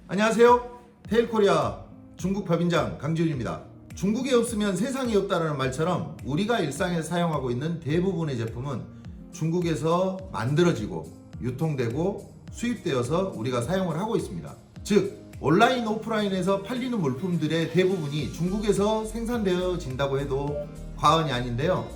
안녕하세요. 테일코리아 중국 법인장 강지훈입니다. 중국에 없으면 세상에 없다라는 말처럼 우리가 일상에서 사용하고 있는 대부분의 제품은 중국에서 만들어지고 유통되고 수입되어서 우리가 사용을 하고 있습니다. 즉 온라인 오프라인에서 팔리는 물품들의 대부분이 중국에서 생산되어진다고 해도 과언이 아닌데요.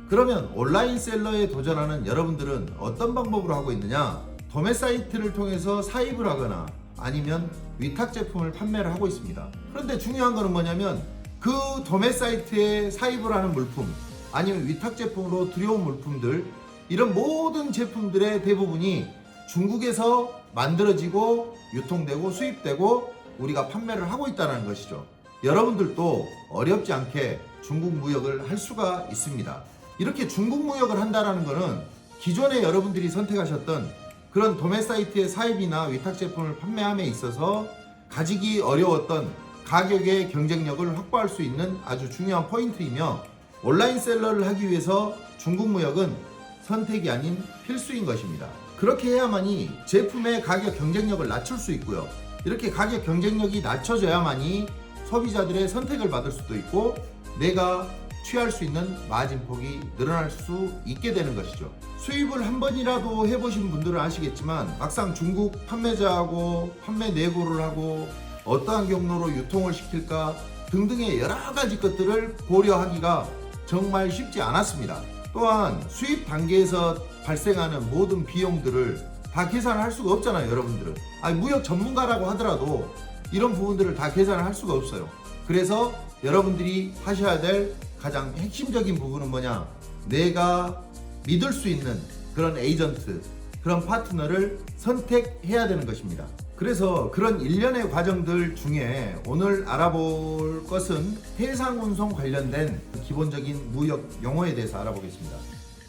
그러면 온라인 셀러에 도전하는 여러분들은 어떤 방법으로 하고 있느냐? 도매 사이트를 통해서 사입을 하거나 아니면 위탁 제품을 판매를 하고 있습니다. 그런데 중요한 거는 뭐냐면 그 도매 사이트에 사입을 하는 물품 아니면 위탁 제품으로 들여온 물품들, 이런 모든 제품들의 대부분이 중국에서 만들어지고 유통되고 수입되고 우리가 판매를 하고 있다는 것이죠. 여러분들도 어렵지 않게 중국 무역을 할 수가 있습니다. 이렇게 중국 무역을 한다는 것은 기존에 여러분들이 선택하셨던 그런 도매 사이트의 사입이나 위탁 제품을 판매함에 있어서 가지기 어려웠던 가격의 경쟁력을 확보할 수 있는 아주 중요한 포인트이며, 온라인 셀러를 하기 위해서 중국 무역은 선택이 아닌 필수인 것입니다. 그렇게 해야만이 제품의 가격 경쟁력을 낮출 수 있고요. 이렇게 가격 경쟁력이 낮춰져야만이 소비자들의 선택을 받을 수도 있고 내가 취할 수 있는 마진폭이 늘어날 수 있게 되는 것이죠. 수입을 한 번이라도 해보신 분들은 아시겠지만 막상 중국 판매자하고 판매 내고를 하고 어떠한 경로로 유통을 시킬까 등등의 여러 가지 것들을 고려하기가 정말 쉽지 않았습니다. 또한 수입 단계에서 발생하는 모든 비용들을 다 계산을 할 수가 없잖아요. 여러분들은 무역 전문가라고 하더라도 이런 부분들을 다 계산을 할 수가 없어요. 그래서 여러분들이 하셔야 될 가장 핵심적인 부분은 뭐냐? 내가 믿을 수 있는 그런 에이전트, 그런 파트너를 선택해야 되는 것입니다. 그래서 그런 일련의 과정들 중에 오늘 알아볼 것은 해상운송 관련된 기본적인 무역 용어에 대해서 알아보겠습니다.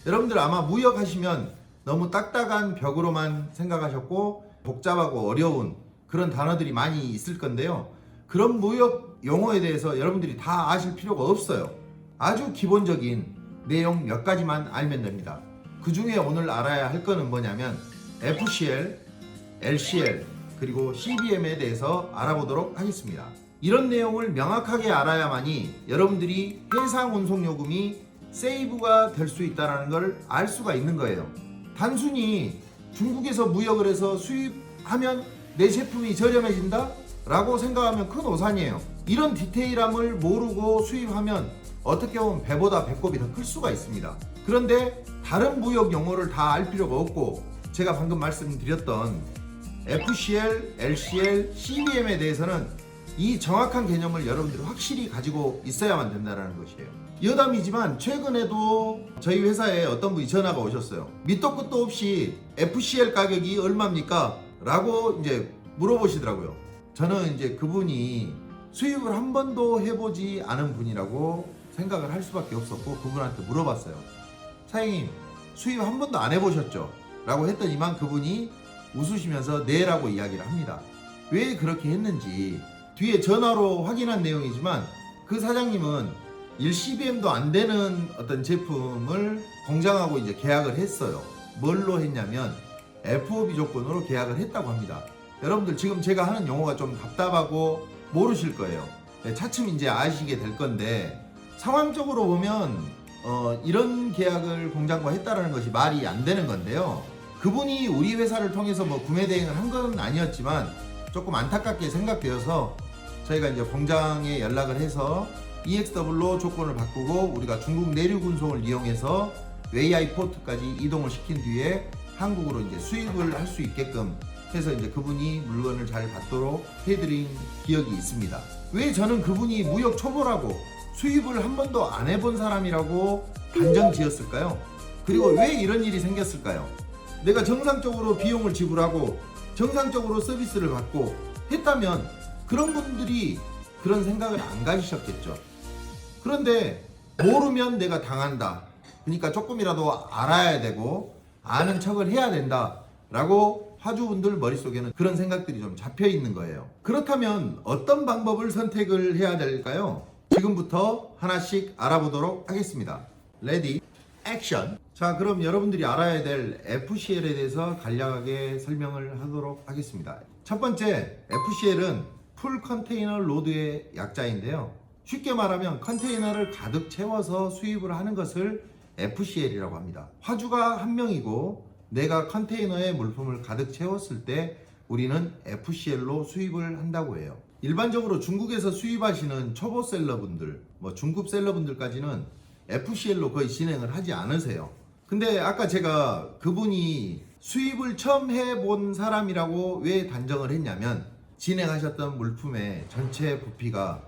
여러분들 아마 무역하시면 너무 딱딱한 벽으로만 생각하셨고 복잡하고 어려운 그런 단어들이 많이 있을 건데요. 그런 무역 용어에 대해서 여러분들이 다 아실 필요가 없어요. 아주 기본적인 내용 몇 가지만 알면 됩니다. 그 중에 오늘 알아야 할 거는 뭐냐면 FCL, LCL, 그리고 CBM에 대해서 알아보도록 하겠습니다. 이런 내용을 명확하게 알아야만이 여러분들이 해상 운송 요금이 세이브가 될 수 있다는 걸 알 수가 있는 거예요. 단순히 중국에서 무역을 해서 수입하면 내 제품이 저렴해진다? 라고 생각하면 큰 오산이에요. 이런 디테일함을 모르고 수입하면 어떻게 보면 배보다 배꼽이 더 클 수가 있습니다. 그런데 다른 무역 용어를 다 알 필요가 없고 제가 방금 말씀드렸던 FCL, LCL, CBM에 대해서는 이 정확한 개념을 여러분들이 확실히 가지고 있어야만 된다는 것이에요. 여담이지만 최근에도 저희 회사에 어떤 분이 전화가 오셨어요. 밑도 끝도 없이 FCL 가격이 얼마입니까? 라고 이제 물어보시더라고요. 저는 이제 그분이 수입을 한 번도 해보지 않은 분이라고 생각을 할 수밖에 없었고 그분한테 물어봤어요. 사장님, 수입 한 번도 안 해보셨죠? 라고 했더니만 그분이 웃으시면서 네 라고 이야기를 합니다. 왜 그렇게 했는지 뒤에 전화로 확인한 내용이지만 그 사장님은 1CBM도 안 되는 어떤 제품을 공장하고 이제 계약을 했어요. 뭘로 했냐면 FOB 조건으로 계약을 했다고 합니다. 여러분들 지금 제가 하는 용어가 좀 답답하고 모르실 거예요. 차츰 이제 아시게 될 건데 상황적으로 보면 이런 계약을 공장과 했다는 것이 말이 안 되는 건데요. 그분이 우리 회사를 통해서 구매 대행을 한 건 아니었지만 조금 안타깝게 생각되어서 저희가 이제 공장에 연락을 해서 EXW로 조건을 바꾸고 우리가 중국 내륙 운송을 이용해서 웨이아이 포트까지 이동을 시킨 뒤에 한국으로 이제 수입을 할 수 있게끔 해서 이제 그분이 물건을 잘 받도록 해드린 기억이 있습니다. 왜 저는 그분이 무역 초보라고 수입을 한 번도 안 해본 사람이라고 단정 지었을까요? 그리고 왜 이런 일이 생겼을까요? 내가 정상적으로 비용을 지불하고 정상적으로 서비스를 받고 했다면 그런 분들이 그런 생각을 안 가지셨겠죠. 그런데 모르면 내가 당한다. 그러니까 조금이라도 알아야 되고 아는 척을 해야 된다 라고 화주분들 머릿속에는 그런 생각들이 좀 잡혀 있는 거예요. 그렇다면 어떤 방법을 선택을 해야 될까요? 지금부터 하나씩 알아보도록 하겠습니다. 레디 액션. 자, 그럼 여러분들이 알아야 될 FCL에 대해서 간략하게 설명을 하도록 하겠습니다. 첫 번째, FCL은 풀 컨테이너 로드의 약자인데요. 쉽게 말하면 컨테이너를 가득 채워서 수입을 하는 것을 FCL이라고 합니다. 화주가 한 명이고 내가 컨테이너에 물품을 가득 채웠을 때 우리는 FCL로 수입을 한다고 해요. 일반적으로 중국에서 수입하시는 초보 셀러분들, 중급 셀러분들까지는 FCL로 거의 진행을 하지 않으세요. 근데 아까 제가 그분이 수입을 처음 해본 사람이라고 왜 단정을 했냐면 진행하셨던 물품의 전체 부피가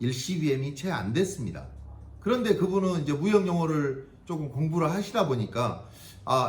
1CBM이 채 안 됐습니다. 그런데 그분은 이제 무역 용어를 조금 공부를 하시다 보니까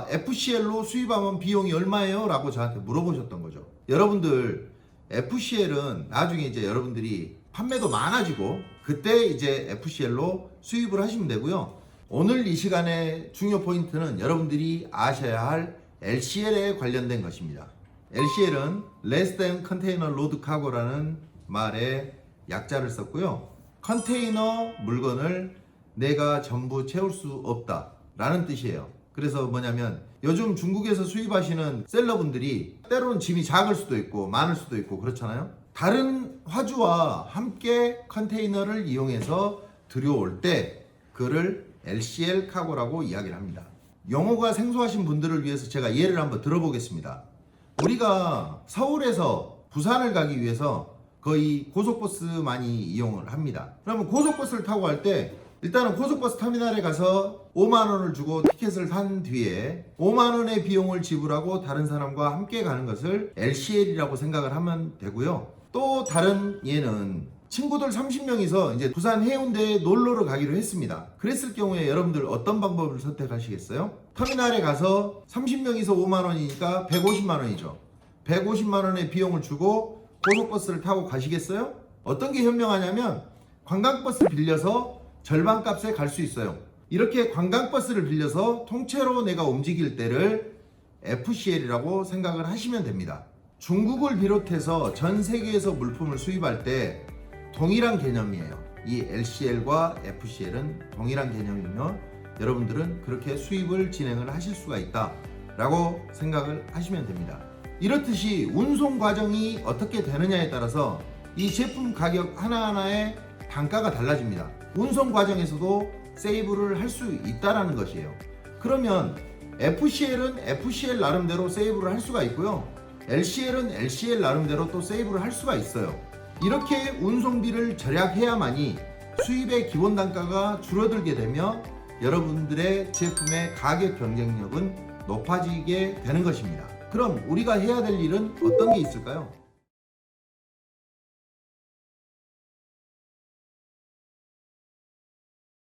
FCL로 수입하면 비용이 얼마예요? 라고 저한테 물어보셨던 거죠. 여러분들 FCL은 나중에 이제 여러분들이 판매도 많아지고 그때 이제 FCL로 수입을 하시면 되고요. 오늘 이 시간의 중요 포인트는 여러분들이 아셔야 할 LCL에 관련된 것입니다. LCL은 Less than Container Load Cargo라는 말의 약자를 썼고요. 컨테이너 물건을 내가 전부 채울 수 없다 라는 뜻이에요. 그래서 뭐냐면 요즘 중국에서 수입하시는 셀러분들이 때로는 짐이 작을 수도 있고 많을 수도 있고 그렇잖아요. 다른 화주와 함께 컨테이너를 이용해서 들여올 때 그를 LCL 카고라고 이야기를 합니다. 용어가 생소하신 분들을 위해서 제가 예를 한번 들어보겠습니다. 우리가 서울에서 부산을 가기 위해서 거의 고속버스 많이 이용을 합니다. 그러면 고속버스를 타고 갈 때 일단은 고속버스 터미널에 가서 5만원을 주고 티켓을 산 뒤에 5만원의 비용을 지불하고 다른 사람과 함께 가는 것을 LCL이라고 생각을 하면 되고요. 또 다른 예는 친구들 30명이서 이제 부산 해운대에 놀러를 가기로 했습니다. 그랬을 경우에 여러분들 어떤 방법을 선택하시겠어요? 터미널에 가서 30명이서 5만원이니까 150만원이죠. 150만원의 비용을 주고 고속버스를 타고 가시겠어요? 어떤 게 현명하냐면 관광버스 빌려서 절반 값에 갈 수 있어요. 이렇게 관광버스를 빌려서 통째로 내가 움직일 때를 FCL이라고 생각을 하시면 됩니다. 중국을 비롯해서 전 세계에서 물품을 수입할 때 동일한 개념이에요. 이 LCL과 FCL은 동일한 개념이며 여러분들은 그렇게 수입을 진행을 하실 수가 있다 라고 생각을 하시면 됩니다. 이렇듯이 운송 과정이 어떻게 되느냐에 따라서 이 제품 가격 하나하나의 단가가 달라집니다. 운송 과정에서도 세이브를 할 수 있다라는 것이에요. 그러면 FCL은 FCL 나름대로 세이브를 할 수가 있고요. LCL은 LCL 나름대로 또 세이브를 할 수가 있어요. 이렇게 운송비를 절약해야만이 수입의 기본 단가가 줄어들게 되며 여러분들의 제품의 가격 경쟁력은 높아지게 되는 것입니다. 그럼 우리가 해야 될 일은 어떤 게 있을까요?